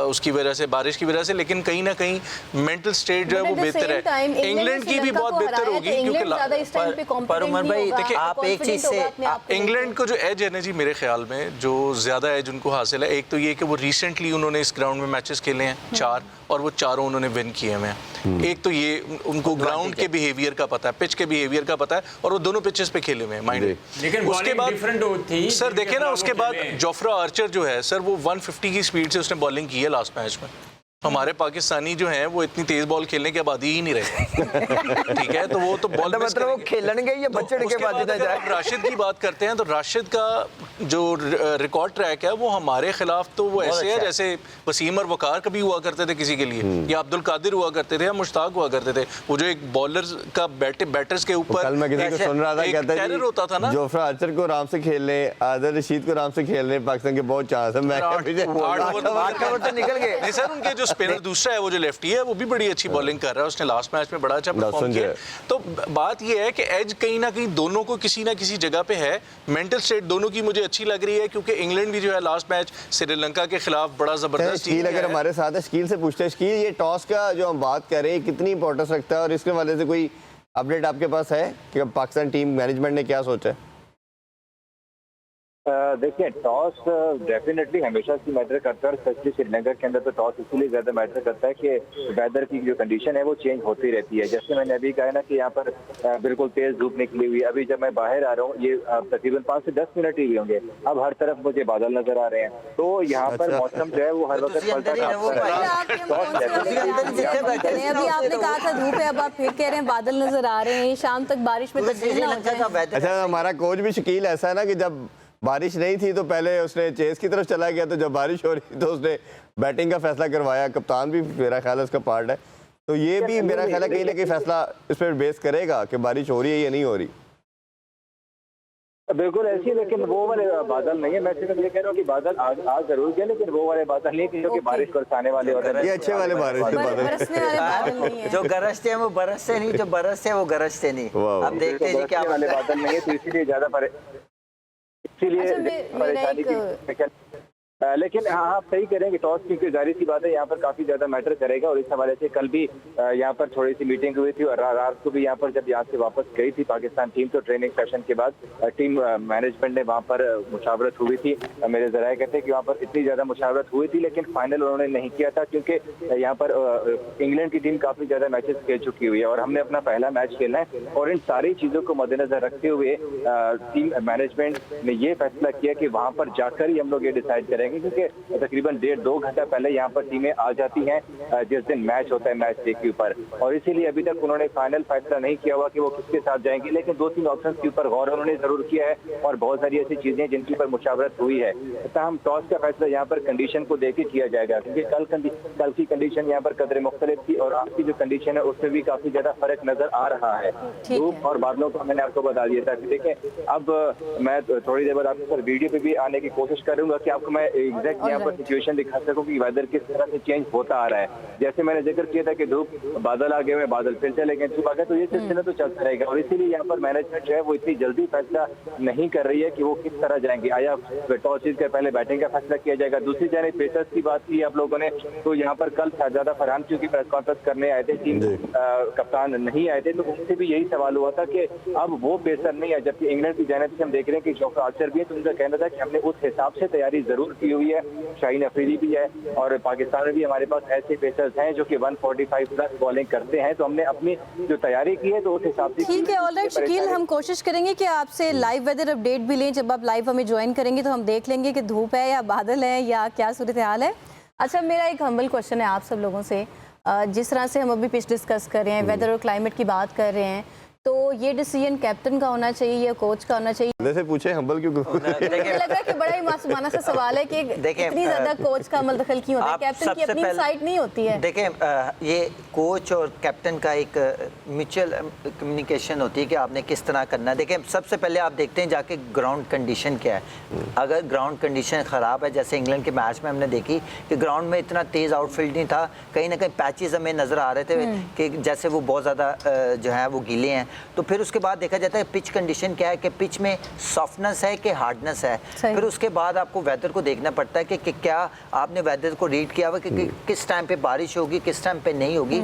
उसकी वजह से, बारिश की वजह से, लेकिन कहीं ना कहीं मेंटल स्टेट जो है वो बेहतर है। इंग्लैंड की भी बहुत बेहतर होगी, क्योंकि पर उमर भाई देखिए आप एक चीज से इंग्लैंड को जो एज है ना जी मेरे ख्याल में जो ज़्यादा एज उनको हासिल है, एक तो ये कि वो रिसेंटली उन्होंने इस ग्राउंड में मैचेस खेले हैं 4 और वो चारों उन्होंने विन किए हुए हैं। एक तो ये उनको ग्राउंड के बिहेवियर का पता है, पिच के बिहेवियर का पता है, और वो दोनों पिचेस पे खेले हुए हैं माइंड। लेकिन उसके बाद सर देखे ना उसके बाद जोफ्रा आर्चर जो है सर वो 150 की स्पीड से उसने बॉलिंग की है लास्ट मैच में। हमारे पाकिस्तानी जो हैं वो इतनी तेज बॉल खेलने के आबादी ही नहीं रहे। ठीक है, तो वो तो बॉल मतलब वो खेलने या बच्चे के बाद राशिद की बात करते हैं तो राशिद का जो रिकॉर्ड ट्रैक है वो हमारे खिलाफ तो वो ऐसे है जैसे वसीम और वकार कभी हुआ करते थे किसी के लिए, या अब्दुल कादिर हुआ करते थे, या मुश्ताक हुआ करते थे। वो जो एक बॉलर का बैटर्स के ऊपर कल मैं किसी को सुन रहा था, कहता है होता था ना, जोफ्रा आर्चर को आराम से खेलने, आदिल रशीद को आराम से खेलने पाकिस्तान के बहुत चांस है। मैं 8 ओवर तो निकल गए। नहीं सर, उनके जो स्पिनर दूसरा है वो जो लेफ्टी है वो भी बड़ी अच्छी बॉलिंग कर रहा है, उसने लास्ट मैच में बड़ा अच्छा परफॉर्म किया। तो बात ये है कि एज कहीं ना कहीं दोनों को किसी ना किसी जगह पे है। मेंटल स्टेट दोनों की मुझे अच्छी लग रही है, क्योंकि इंग्लैंड भी जो है लास्ट मैच श्रीलंका के खिलाफ बड़ा जबरदस्त शकील अगर हमारे साथ है, शकील से पूछते हैं, शकील ये टॉस का जो हम बात कर रहे हैं कितनी इंपॉर्टेंस रखता है, और इसके वाले से कोई अपडेट आपके पास है कि पाकिस्तान टीम मैनेजमेंट ने क्या सोचा है? देखिए टॉस डेफिनेटली हमेशा से मैटर करता है, स्पेशली श्रीलंका के अंदर तो टॉस इसलिए ज़्यादा मैटर करता है कि वेदर की जो कंडीशन है वो चेंज होती रहती है। जैसे मैंने अभी कहा ना कि यहाँ पर बिल्कुल तेज़ धूप निकली हुई है। अभी जब मैं बाहर आ रहा हूँ ये तकरीबन 5 से 10 मिनट ही हुए होंगे, अब हर तरफ मुझे बादल नजर आ रहे हैं, तो यहाँ पर मौसम जो है वो हर वक्त पलटा अभी आपने कहा था धूप है, अब आप फिर कह रहे हैं बादल नजर आ रहे हैं, शाम तक बारिश में अच्छा, हमारा कोच भी शकील ऐसा है ना कि जब बारिश नहीं थी तो पहले उसने चेस की तरफ चला गया, तो जब बारिश हो रही तो उसने बैटिंग का फैसला करवाया। कप्तान भी मेरा ख्याल है उसका पार्ट है, तो ये भी मेरा ख्याल है कहीं ना कहीं फैसला इस पर बेस करेगा कि बारिश हो रही है या नहीं हो रही। बिल्कुल ऐसी है, लेकिन वो वाले बादल नहीं है। मैं सिर्फ ये कह रहा हूँ कि बादल आज जरूर गया, लेकिन वो वाले बादल नहीं क्योंकि बारिश बरसाने वाले और ये अच्छे वाले बारिश जो गरजते हैं वो बरसते नहीं, जो बरसते हैं वो गरजते नहीं। अब देखते हैं क्या वाले बादल नहीं है, तो इसीलिए ज्यादा परेशानी की। लेकिन हाँ आप सही कह रहे हैं कि टॉस की जारी सी बात है यहाँ पर काफी ज्यादा मैटर करेगा, और इस हवाले से कल भी यहाँ पर थोड़ी सी मीटिंग हुई थी, और रात को भी यहाँ पर जब यहाँ से वापस गई थी पाकिस्तान टीम तो ट्रेनिंग सेशन के बाद टीम मैनेजमेंट ने वहाँ पर मुशावरत हुई थी। मेरे जराये कहते हैं कि वहाँ पर इतनी ज्यादा मुशावरत हुई थी, लेकिन फाइनल उन्होंने नहीं किया था, क्योंकि यहाँ पर इंग्लैंड की टीम काफी ज्यादा मैचेस खेल चुकी हुई है और हमने अपना पहला मैच खेलना है, और इन सारी चीजों को मद्देनजर रखते हुए टीम मैनेजमेंट ने ये फैसला किया कि वहाँ पर जाकर ही हम लोग ये डिसाइड करें रहेंगे, क्योंकि तकरीबन 1.5-2 घंटा पहले यहाँ पर टीमें आ जाती हैं जिस दिन मैच होता है मैच डे के ऊपर, और इसीलिए अभी तक उन्होंने फाइनल फैसला नहीं किया हुआ कि वो किसके साथ जाएंगे, लेकिन 2-3 ऑप्शन के ऊपर गौर उन्होंने जरूर किया है और बहुत सारी ऐसी चीजें जिनके ऊपर मुशावरत हुई है। हम टॉस का फैसला यहाँ पर कंडीशन को देके किया जाएगा, क्योंकि कल की कंडीशन यहाँ पर कदर मुख्तलिफ थी और आज की जो कंडीशन है उसमें भी काफी ज्यादा फर्क नजर आ रहा है। धूप और बादलों का मैंने आपको बता दिया था। देखें अब मैं थोड़ी देर बाद आपके साथ वीडियो पे भी आने की कोशिश करूंगा कि आपको मैं एग्जैक्ट यहाँ पर सिचुएशन दिखा सकूं कि वेदर किस तरह से चेंज होता आ रहा है। जैसे मैंने जिक्र किया था कि धूप बादल आ गए, बादल फिर चले गए, धूप आ गए, तो ये सिलसिला तो चलता रहेगा और इसीलिए यहाँ पर मैनेजमेंट जो है वो इतनी जल्दी फैसला नहीं कर रही है कि वो किस तरह जाएंगे। आया टॉस जीत कर पहले बैटिंग का फैसला किया जाएगा। दूसरी जानिब पेसर्स की बात की आप लोगों ने, तो यहाँ पर कल शहजादा फरहान क्योंकि प्रेस कॉन्फ्रेंस करने आए थे, टीम कप्तान नहीं आए थे, तो उनसे भी यही सवाल हुआ था कि अब वो पेसर नहीं है, जबकि इंग्लैंड की जानिब से हम देख रहे हैं कि जोफ्रा आर्चर भी है, तो उनका कहना था कि हमने उस हिसाब से तैयारी जरूर की हुई है। शाहीन अफरीदी भी है और पाकिस्तान में भी हमारे पास ऐसे पेसर्स हैं जो कि 145 प्लस बॉलिंग करते हैं, तो हमने अपनी जो तैयारी की है तो उस हिसाब से। ठीक है, ऑलराइट शकील, हम कोशिश करेंगे कि आपसे लाइव वेदर अपडेट भी लें। जब आप लाइव हमें ज्वाइन करेंगे तो हम देख लेंगे कि धूप है या बादल है या क्या सूरत हाल है। अच्छा, मेरा एक हम्बल क्वेश्चन है आप सब लोगों से, जिस तरह से हम अभी पिच डिस्कस कर रहे हैं, वेदर और क्लाइमेट की बात कर रहे हैं, तो ये डिसीजन कैप्टन का होना चाहिए या कोच का होना चाहिए? वैसे पूछे हम्बल क्यों? मुझे लग रहा है कि बड़ा ही मासूमाना सा सवाल है कि इतनी ज्यादा कोच का अमल दखल क्यों होता है, कैप्टन की अपनी इनसाइट नहीं होती है? देखें, ये कोच और कैप्टन का एक म्यूचुअल कम्युनिकेशन होती है कि आपने किस तरह करना है। देखें, सबसे पहले आप देखते हैं जाके ग्राउंड कंडीशन क्या है। अगर ग्राउंड कंडीशन ख़राब है, जैसे इंग्लैंड के मैच में हमने देखी कि ग्राउंड में इतना तेज़ आउटफील्ड नहीं था, कहीं ना कहीं पैचेस हमें नज़र आ रहे थे कि जैसे वो बहुत ज़्यादा जो है वो गीले हैं। तो फिर उसके बाद देखा जाता है पिच कंडीशन क्या है, कि पिच में सॉफ्टनेस है कि हार्डनेस है। फिर उसके बाद आपको वेदर को देखना पड़ता है कि क्या आपने वेदर को रीड किया हुआ कि किस टाइम पे बारिश होगी, किस टाइम पे नहीं होगी।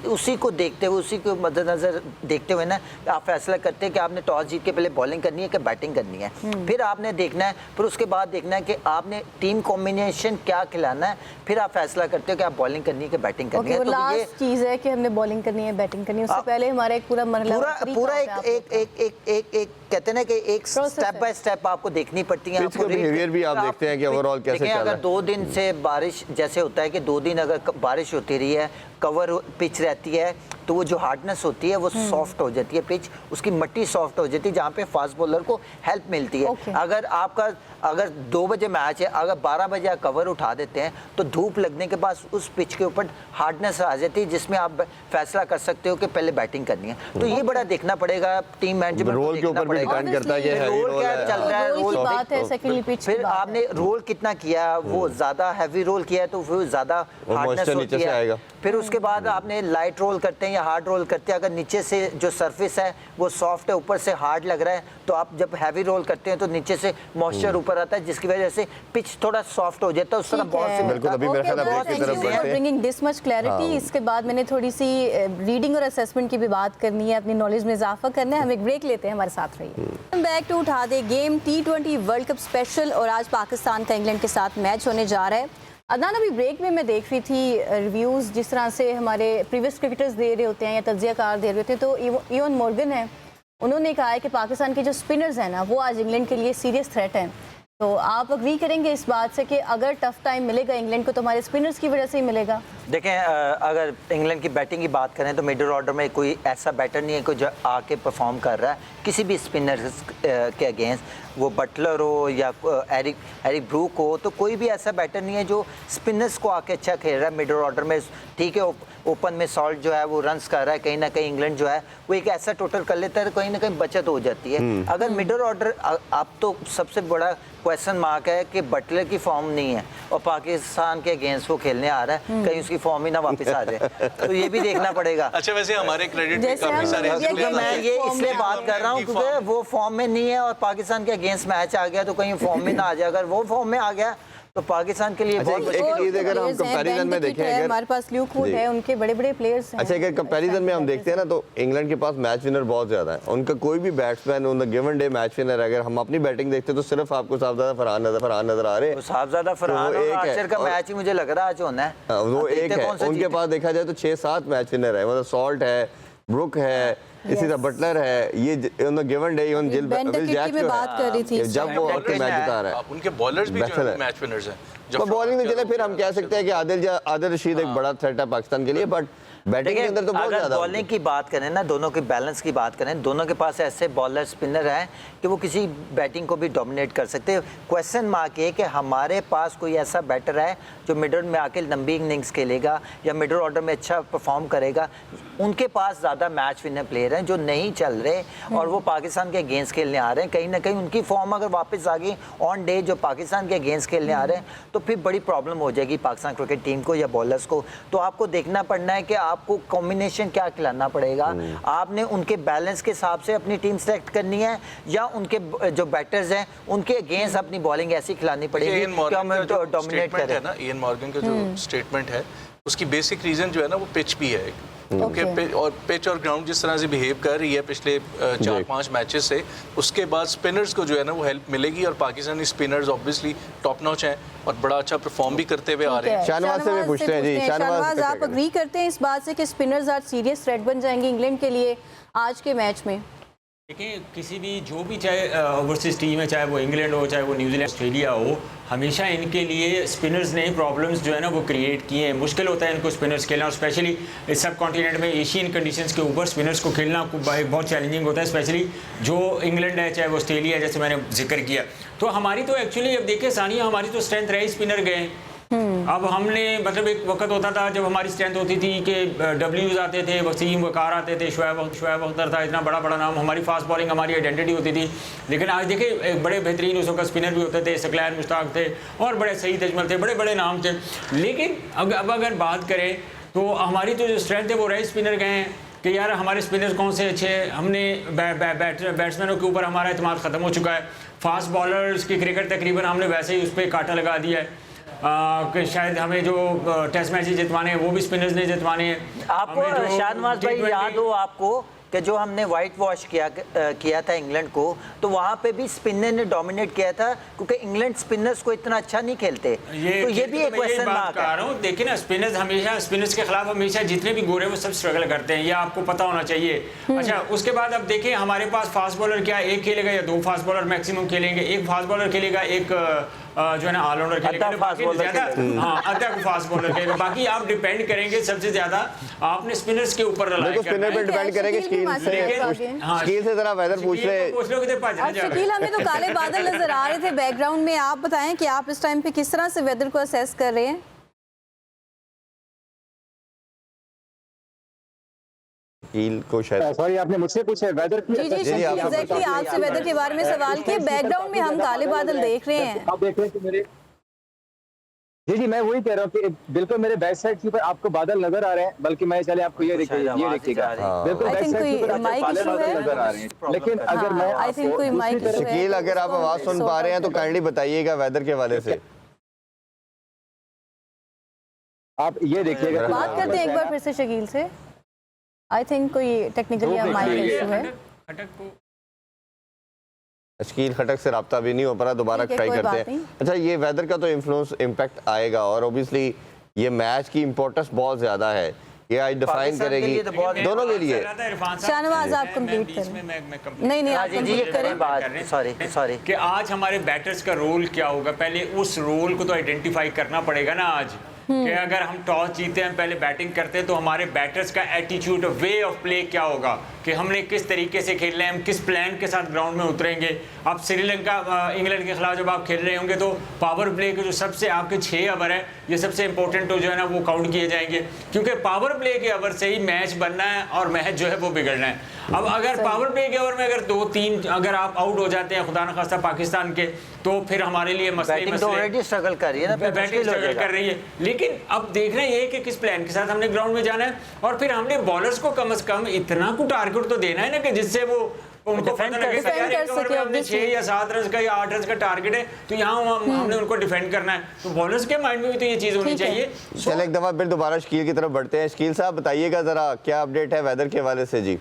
उसी को देखते हुए, उसी को मद्देनजर देखते हुए ना आप फैसला करते हैं कि आपने टॉस जीत के पहले बॉलिंग करनी है कि बैटिंग करनी है। फिर आपने देखना है, फिर उसके बाद देखना है कि आपने टीम कॉम्बिनेशन क्या खिलाना है, फिर आप फैसला करते हो कि आप बॉलिंग करनी है कि बैटिंग करनी है। तो लास्ट चीज है कि हमने बॉलिंग करनी है बैटिंग करनी है, उससे पहले हमारा एक पूरा मरहला पूरा एक कहते हैं ना कि एक स्टेप बाय स्टेप आपको देखनी पड़ती है। आपको बिहेवियर भी आप देखते हैं कि ओवरऑल कैसे चल रहा है। अगर 2 दिन से बारिश जैसे होता है कि 2 दिन अगर बारिश होती रही है, कवर पिच रहती है, तो वो जो हार्डनेस होती है वो सॉफ्ट हो जाती है, पिच उसकी मट्टी सॉफ्ट हो जाती है, जहाँ पे फास्ट बॉलर को हेल्प मिलती है। अगर 2 बजे मैच है, अगर 12 बजे आप कवर उठा देते हैं तो धूप लगने के बाद उस पिच के ऊपर हार्डनेस आ जाती है, जिसमें आप फैसला कर सकते हो कि पहले बैटिंग करनी है। तो ये बड़ा देखना पड़ेगा, टीम मैनेजमेंट रोल के ऊपर भी डिपेंड करता है कि रोल क्या चल रहा है, रोल बात है, सेकंडली पिच फिर आपने रोल कितना किया, वो ज्यादा हैवी रोल किया है तो फिर ज्यादा हार्डनेस होती है। फिर उसके बाद आपने लाइट रोल करते हैं या हार्ड रोल करते हैं, अगर नीचे से जो सरफेस है वो सॉफ्ट है, ऊपर से हार्ड लग रहा है, तो आप जब हैवी रोल करते हैं तो नीचे से मॉइस्चर ऊपर आता है, जिसकी वजह से पिच थोड़ा सॉफ्ट हो जाता है। उस तरह बहुत से बिल्कुल अभी मेरा ख्याल है ब्रेक की तरफ बढ़ते हैं। Bringing this much clarity. इसके बाद मैंने थोड़ी सी रीडिंग और असेसमेंट की भी बात करनी है, अपनी नॉलेज में इजाफा करना है। हम एक ब्रेक लेते हैं, हमारे साथ रहिए। बैक टू उठा दे game T20 world cup special, और आज पाकिस्तान का इंग्लैंड के साथ मैच होने जा रहा है। अदनान, अभी ब्रेक में मैं देख रही थी रिव्यूज़ जिस तरह से हमारे प्रीवियस क्रिकेटर्स दे रहे होते हैं या तज्जियाकार दे रहे होते हैं, तो इवन मॉर्गन है, उन्होंने कहा है कि पाकिस्तान के जो स्पिनर्स हैं ना वो आज इंग्लैंड के लिए सीरियस थ्रेट हैं। तो आप अग्री करेंगे इस बात से कि अगर टफ टाइम मिलेगा इंग्लैंड को तो हमारे स्पिनर्स की वजह से ही मिलेगा? देखें, अगर इंग्लैंड की बैटिंग की बात करें तो मिडिल ऑर्डर में कोई ऐसा बैटर नहीं है कि जो आके परफॉर्म कर रहा है किसी भी स्पिनर के अगेंस्ट, वो बटलर हो या एरिक ब्रूक हो, तो कोई भी ऐसा बैटर नहीं है जो स्पिनर्स को आके अच्छा खेल रहा है मिडिल ऑर्डर में। ठीक है, ओपन में सॉल्ट जो है वो रन्स कर रहा है, कहीं ना कहीं इंग्लैंड जो है वो एक ऐसा टोटल कर लेता है, कहीं ना कहीं बचत हो जाती है। अगर मिडिल ऑर्डर, अब तो सबसे बड़ा क्वेश्चन मार्क है कि बटलर की फॉर्म नहीं है और पाकिस्तान के अगेंस्ट वो खेलने आ रहा है, कहीं उसकी फॉर्म ही ना वापस आ जाए, तो ये भी देखना पड़ेगा। अच्छा, वैसे हमारे क्रेडिट में काफी सारे मैं ये इसलिए बात कर रहा हूँ क्योंकि वो फॉर्म में नहीं है और पाकिस्तान के अगेंस्ट मैच आ गया तो कहीं फॉर्म में ना आ जाए। अगर वो फॉर्म में आ गया तो पाकिस्तान के लिए बहुत एक चीज अगर हम कंपैरिजन में देखें, अगर हमारे पास ल्यूक वुड है, उनके बड़े-बड़े प्लेयर्स हैं। अच्छा, अगर कंपैरिजन में हम देखते हैं ना तो इंग्लैंड के पास मैच विनर बहुत ज्यादा है। उनका कोई भी batsman on the given day match winner, अगर हम अपनी बैटिंग देखते हैं तो सिर्फ आपको साहबजादा फरहान नजर आ रहे हैं। साहबजादा फरहान और आर्चर का मैच ही मुझे लग रहा है आज होना है। वो एक है, उनके पास देखा जाए तो 6-7 मैच विनर है, मतलब सॉल्ट है, ब्रुक है, इसी तरह बटलर है, ये गिवन डे इवन जिल बेन विल टेकेट की मैं बात कर रही थी जब वो अपने मैच जिता रहा है। आप उनके बॉलर्स भी जो बेहतर है है। मैच विनर्स हैं। तो बॉलिंग में चले फिर हम कह सकते हैं कि आदिल रशीद एक बड़ा थ्रेट है पाकिस्तान के लिए, बट बैटिंग के अंदर तो बहुत अगर ज्यादा बॉलिंग की बात करें ना, दोनों के बैलेंस की बात करें, दोनों के पास ऐसे बॉलर स्पिनर हैं कि वो किसी बैटिंग को भी डोमिनेट कर सकते हैं। क्वेश्चन मार्क ये कि हमारे पास कोई ऐसा बैटर है जो मिडल में आके लंबी इनिंग्स खेलेगा या मिडल ऑर्डर में अच्छा परफॉर्म करेगा। उनके पास ज़्यादा मैच विनर प्लेयर हैं जो नहीं चल रहे और वो पाकिस्तान के अगेंस्ट खेलने आ रहे हैं। कहीं ना कहीं उनकी फॉर्म अगर वापस आ गई ऑन डे जो पाकिस्तान के अगेंस्ट खेलने आ रहे हैं तो फिर बड़ी प्रॉब्लम हो जाएगी पाकिस्तान क्रिकेट टीम को या बॉलर्स को। तो आपको देखना पड़ना है कि आपको कॉम्बिनेशन क्या खिलाना पड़ेगा। आपने उनके बैलेंस के हिसाब से अपनी टीम सेलेक्ट करनी है या उनके जो बैटर्स हैं उनके अगेंस्ट अपनी बॉलिंग ऐसी खिलानी पड़ेगी कि हम डोमिनेट करें। है ना, इयन मॉर्गन का जो स्टेटमेंट है उसकी बेसिक रीजन जो है ना वो पिच भी है क्योंकि और पिच और ग्राउंड जिस तरह से बिहेव कर रही है पिछले 4-5 मैचेस से, उसके बाद स्पिनर्स को जो है ना वो हेल्प मिलेगी और Pakistani spinners obviously top notch हैं और बड़ा अच्छा परफॉर्म भी करते हुए आ रहे हैं। शाहनवाज से भी पूछते हैं जी। शाहनवाज, आप अग्री करते हैं इस बात से कि स्पिनर्स आज सीरियस थ्रेट बन जाएंगे इंग्लैंड के लिए आज के मैच में? देखिए, किसी भी जो भी चाहे ओवरसीज टीम है, चाहे वो इंग्लैंड हो, चाहे वो न्यूजीलैंड, ऑस्ट्रेलिया हो, हमेशा इनके लिए स्पिनर्स ने प्रॉब्लम्स जो है ना वो क्रिएट किए हैं। मुश्किल होता है इनको स्पिनर्स खेलना और स्पेशली इस सब कॉन्टिनेंट में एशियन कंडीशंस के ऊपर स्पिनर्स को खेलना बहुत चैलेंजिंग होता है, स्पेशली जो इंग्लैंड है चाहे वो ऑस्ट्रेलिया है, जैसे मैंने जिक्र किया। तो हमारी तो एक्चुअली अब देखिए सानिया, हमारी तो स्ट्रेंथ रही स्पिनर गए। अब हमने मतलब एक वक्त होता था जब हमारी स्ट्रेंथ होती थी कि डब्ल्यूज आते थे, वसीम वकार आते थे, शुएब अख्तर था, इतना बड़ा बड़ा नाम, हमारी फास्ट बॉलिंग हमारी आइडेंटिटी होती थी। लेकिन आज देखिए एक बड़े बेहतरीन उस वक्त स्पिनर भी होते थे, सकलैन मुश्ताक थे और बड़े सईद अजमल थे, बड़े बड़े नाम थे। लेकिन अब अगर बात करें तो हमारी तो जो स्ट्रेंथ है वो रही स्पिनर गए हैं कि यार हमारे स्पिनर्स कौन से अच्छे हैं। हमने बैट्समैनों के ऊपर हमारा एतमाद ख़त्म हो चुका है। फास्ट बॉलर्स की क्रिकेट तकरीबन हमने वैसे ही उस पर कांटा लगा दिया है कि शायद हमें जो टेस्ट मैचेस जितवाने हैं वो भी स्पिनर्स ने जितवाने हैं। आपको शाहनवाज भाई याद हो आपको कि जो हमने वाइट वॉश किया था इंग्लैंड को, तो वहाँ पे भी स्पिनर ने डोमिनेट किया था क्योंकि इंग्लैंड स्पिनर्स को इतना अच्छा नहीं खेलते। तो ये भी एक क्वेश्चन मार्क है। देखिए ना, स्पिनर्स के खिलाफ हमेशा जितने भी गोरे वो सब स्ट्रगल करते हैं, ये आपको पता होना चाहिए। अच्छा, उसके बाद अब देखिए हमारे पास फास्ट बॉलर क्या एक खेलेगा या 2 फास्ट बॉलर मैक्सिमम खेलेंगे। एक फास्ट बॉलर खेलेगा, एक जो है ना ऑलराउंडर खेलेगा, फास्ट बॉलर खेलेगा। बाकी आप डिपेंड करेंगे सबसे ज्यादा आपने स्पिनर्स के ऊपर स्पिनर पे डिपेंड करेंगे। शकील से जरा वेदर पूछ रहे। शकील, हमें तो काले बादल नजर आ रहे थे बैकग्राउंड में। आप बताएं कि आप इस टाइम पे किस तरह से वेदर को असेस कर रहे हैं? को शायद सॉरी, आपने मुझसे पूछा वेदर की? जी शकील, एग्जैक्टली आपसे वेदर के बारे में सवाल किए। बैकग्राउंड में हम काले बादल देख रहे हैं। आप देख रहे हैं कि मेरे जी मैं वही कह रहा हूँ कि बिल्कुल मेरे बैक साइड के ऊपर आपको बादल नजर आ रहे हैं। बल्कि मैं चले आपको ये देखिएगा, बिल्कुल बैक साइड के ऊपर बादल नजर आ रहे हैं। लेकिन अगर मैं आई थिंक कोई माइक इशू है। शकील, अगर आप आवाज सुन पा रहे हैं तो काइंडली बताइएगा वेदर के हवाले से। आप ये देखिएगा, बात करते हैं एक बार फिर से शकील से। आई थिंक कोई टेक्निकली माइक इशू है। शकील खटक से राब्ता भी नहीं हो पा रहा, दोबारा ट्राई करते हैं। अच्छा, ये वेदर का तो इन्फ्लुएंस इम्पैक्ट आएगा और ऑब्वियसली ये मैच की इंपॉर्टेंस बहुत ज्यादा है, ये आज डिफाइन करेगी दोनों के लिए। शाहनवाज, आप कंप्लीट करें। नहीं आप कंप्लीट करें। सॉरी कि आज हमारे बैटर्स का रोल क्या होगा, पहले उस रोल को तो आइडेंटिफाई करना पड़ेगा ना आज। कि अगर हम टॉस जीते हैं, पहले बैटिंग करते हैं, तो हमारे बैटर्स का एटीट्यूड, वे ऑफ प्ले क्या होगा कि हमने किस तरीके से खेलना है, हम किस प्लान के साथ ग्राउंड में उतरेंगे। अब श्रीलंका इंग्लैंड के खिलाफ जब आप खेल रहे होंगे तो पावर प्ले के जो सबसे आपके 6 ओवर है, ये सबसे इंपॉर्टेंट जो है ना वो काउंट किए जाएंगे, क्योंकि पावर प्ले के ओवर से ही मैच बनना है और मैच जो है वो बिगड़ना है। अब अगर पावर प्ले के ओवर में अगर 2-3 अगर आप आउट हो जाते हैं खुदा न खास्ता पाकिस्तान के, तो फिर हमारे लिए बैटिंग तो ऑलरेडी स्ट्रगल कर रही है ना, बैटिंग स्ट्रगल कर रही है। लेकिन अब देखना ये है कि किस प्लान के साथ हमने ग्राउंड में जाना है और फिर हमने बॉलर्स को कम से कम इतना को टारगेट तो देना है ना कि जिससे वो उनको पता लगे कि यार एक ओवर में हमने 6 या 7 रन का या 8 रन का टारगेट है, तो यहाँ हमने उनको डिफेंड करना है। तो बॉलर्स के माइंड में भी तो ये चीज़ होनी चाहिए। चल एक दफ़ा फिर दोबारा शकील की तरफ बढ़ते हैं। शकील साहब बताइएगा ज़रा क्या अपडेट है वेदर के हवाले से जी।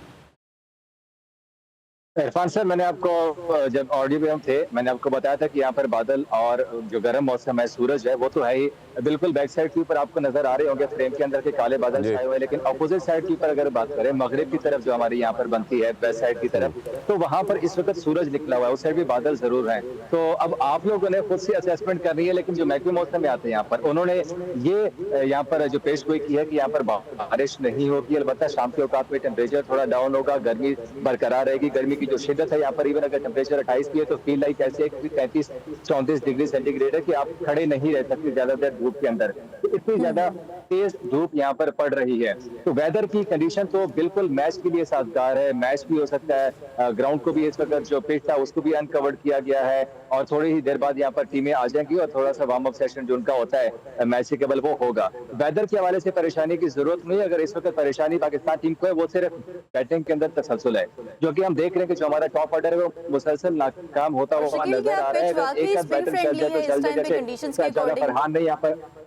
इरफान सर, मैंने आपको जब ऑडियो में हम थे, मैंने आपको बताया था कि यहाँ पर बादल और जो गर्म मौसम है, सूरज है, वो तो है ही। बिल्कुल बैक साइड के ऊपर आपको नजर आ रहे होंगे फ्रेम के अंदर के काले बादल छाए हुए हैं, लेकिन अपोजिट साइड के ऊपर अगर बात करें, मगरिब की तरफ जो हमारी यहाँ पर बनती है वेस्ट साइड की तरफ, तो वहां पर इस वक्त सूरज निकला हुआ है, उस साइड भी बादल जरूर हैं। तो अब आप लोगों ने खुद से असेसमेंट करनी है, लेकिन जो महकमे मौसम में आते हैं यहाँ पर, उन्होंने ये यहाँ पर जो पेश गोई की है कि यहाँ पर बारिश नहीं होगी, अलबत्ता शाम के औकात में टेम्परेचर थोड़ा डाउन होगा, गर्मी बरकरार रहेगी। गर्मी की जो शिद्दत है यहाँ पर, इवन अगर टेम्परेचर 28 की है तो फील लाइक ऐसे 33-34 डिग्री सेंटीग्रेड है कि आप खड़े नहीं रह सकते ज्यादा देर धूप के अंदर। तो इतनी ज्यादा तेज धूप यहाँ पर पड़ रही है, तो वेदर की कंडीशन तो बिल्कुल मैच के लिए साजगार है। मैच भी हो सकता है, ग्राउंड को भी इस वक्त जो पिच था उसको भी अनकवर्ड किया गया है, और थोड़ी ही देर बाद यहाँ पर टीमें आ जाएंगी और थोड़ा सा वार्म अप सेशन जो उनका होता है मैच से केवल वो होगा। वेदर के हवाले से परेशानी की जरूरत नहीं है। अगर इस वक्त परेशानी पाकिस्तान टीम को है, वो सिर्फ बैटिंग के अंदर तसलसल है, जो कि हम देख रहे हैं कि जो हमारा टॉप ऑर्डर है वो मुसलसल नाकाम होता हुआ नजर आ रहा है। अगर एक आध बैटर चल जाए तो चल जाए, जैसे ज्यादा फरहान नहीं यहाँ पर।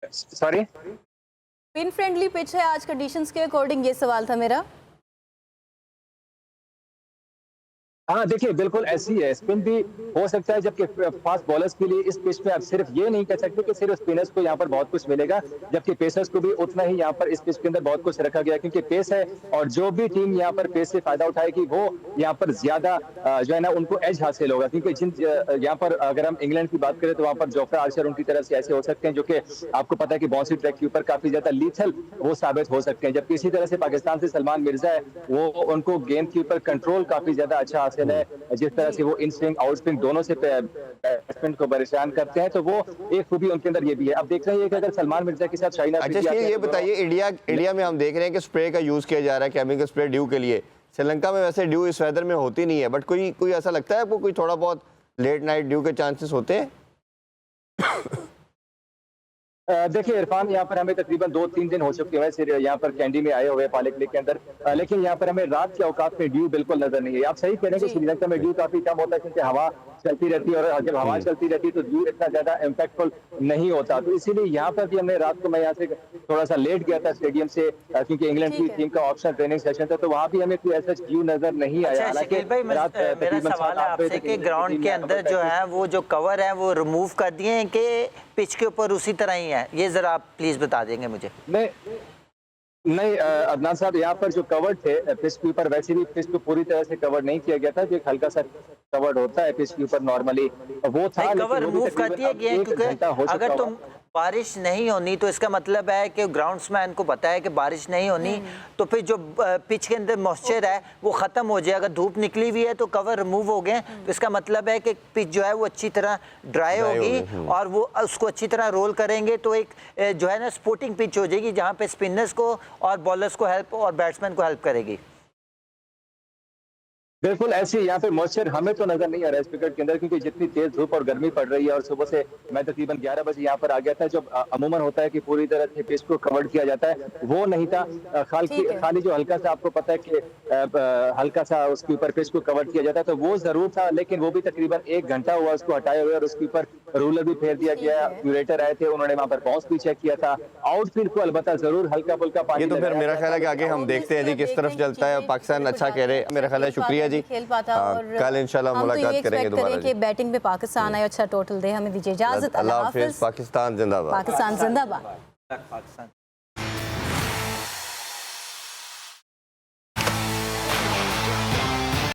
सॉरी, स्पिन फ्रेंडली पिच है आज कंडीशंस के अकॉर्डिंग, ये सवाल था मेरा। हाँ देखिए, बिल्कुल ऐसी है। स्पिन भी हो सकता है, जबकि फास्ट बॉलर्स के लिए इस पिच पे आप सिर्फ ये नहीं कह सकते कि सिर्फ स्पिनर्स को यहाँ पर बहुत कुछ मिलेगा, जबकि पेसर्स को भी उतना ही यहाँ पर इस पिच के अंदर बहुत कुछ रखा गया, क्योंकि पेस है और जो भी टीम यहाँ पर पेस से फायदा उठाएगी वो यहाँ पर ज्यादा जो है ना उनको एज हासिल होगा। क्योंकि जिन यहाँ पर अगर हम इंग्लैंड की बात करें तो वहाँ पर जोफ्रा आर्चर उनकी तरफ से ऐसे हो सकते हैं जो कि आपको पता है कि बाउंसी ट्रैक के ऊपर काफी ज्यादा लीथल वो साबित हो सकते हैं। जबकि इसी तरह से पाकिस्तान से सलमान मिर्जा है, वो उनको गेंद के ऊपर कंट्रोल काफी ज्यादा अच्छा हासिल है। जिस तरह से वो इन स्विंग आउट स्विंग दोनों से बैट्समैन को परेशान करते हैं, तो वो एक खूबी उनके अंदर ये भी है। अब देख रहे हैं कि अगर सलमान मिर्जा के साथ शाहिन अफरीदी अच्छा, ये बताइए, इंडिया में हम देख रहे हैं कि स्प्रे का यूज किया जा रहा है, केमिकल स्प्रे ड्यू के लिए। श्रीलंका में वैसे ड्यू इस वेदर में होती नहीं है, बट कोई ऐसा लगता है आपको, कोई थोड़ा बहुत लेट नाइट ड्यू के चांसेस होते हैं? देखिए इरफान, यहाँ पर हमें तकरीबन 2-3 दिन हो चुके हैं सिर्फ यहाँ पर कैंडी में आए हुए पाले किले के अंदर, लेकिन यहाँ पर हमें रात के औकात में ड्यू बिल्कुल नजर नहीं है। आप सही कह रहे हैं कि श्रीलंका में ड्यू काफी कम होता है, क्योंकि हवा चलती रहती है, और जब हवा चलती रहती है तो ड्यू इतना ज्यादा इम्पैक्टफुल नहीं होता। तो इसीलिए यहाँ पर भी हमने रात को, मैं यहाँ से थोड़ा सा लेट गया था स्टेडियम से, क्योंकि इंग्लैंड की टीम का ऑप्शन ट्रेनिंग सेशन था, तो वहाँ भी हमें कोई ऐसा ड्यू नजर नहीं आया। शकील भाई, मेरा सवाल है आपसे कि ग्राउंड के अंदर जो है वो जो कवर है वो रिमूव कर दिए हैं कि पिच के ऊपर उसी तरह ही है, ये जरा आप प्लीज बता देंगे मुझे। नहीं अदनान साहब, यहाँ पर जो कवर्ड थे पिच के ऊपर, वैसे भी पिच को पूरी तरह से कवर नहीं किया गया था, जो एक हल्का सा कवर्ड होता है पिच के ऊपर नॉर्मली, वो था। कवर रिमूव कर दिया गया है, क्योंकि अगर तुम बारिश नहीं होनी तो इसका मतलब है कि ग्राउंड्समैन को पता है कि बारिश नहीं होनी, तो फिर जो पिच के अंदर मॉइस्चर है वो ख़त्म हो जाएगा। धूप निकली हुई है तो कवर रिमूव हो गए, तो इसका मतलब है कि पिच जो है वो अच्छी तरह ड्राई होगी और वो उसको अच्छी तरह रोल करेंगे, तो एक जो है ना स्पोर्टिंग पिच हो जाएगी, जहाँ पे स्पिनर्स को और बॉलर्स को हेल्प और बैट्समैन को हेल्प करेगी। बिल्कुल ऐसे यहाँ पे मॉइस्चर हमें तो नजर नहीं आ रहा है इस विकेट के अंदर, क्योंकि जितनी तेज धूप और गर्मी पड़ रही है, और सुबह से मैं तकरीबन 11 बजे यहाँ पर आ गया था, जो अमूमन होता है कि पूरी तरह से पिच को कवर किया जाता है, वो नहीं था। खाली जो हल्का सा, आपको पता है कि हल्का सा उसके ऊपर पिच को कवर किया जाता है, तो वो जरूर था, लेकिन वो भी तकरीबन 1 घंटा हुआ उसको हटाए हुए, और उसके ऊपर रूलर भी फेर दिया गया, क्यूरेटर आए थे, उन्होंने वहाँ पर बाउंस भी चेक किया था। आउटफील्ड को अलबत्ता जरूर हल्का फुल्का पानी, ये तो फिर मेरा ख्याल है कि आगे हम देखते हैं जी किस तरफ चलता है। पाकिस्तान अच्छा कह रहे हैं, मेरा ख्याल है। शुक्रिया जी, कल इंशाल्लाह मुलाकात करेंगे दोबारा जी। बैटिंग पे पाकिस्तान आए, अच्छा टोटल दे, हमें दीजिए इजाजत। अल्लाह हाफिज। पाकिस्तान जिंदाबाद। पाकिस्तान जिंदाबाद।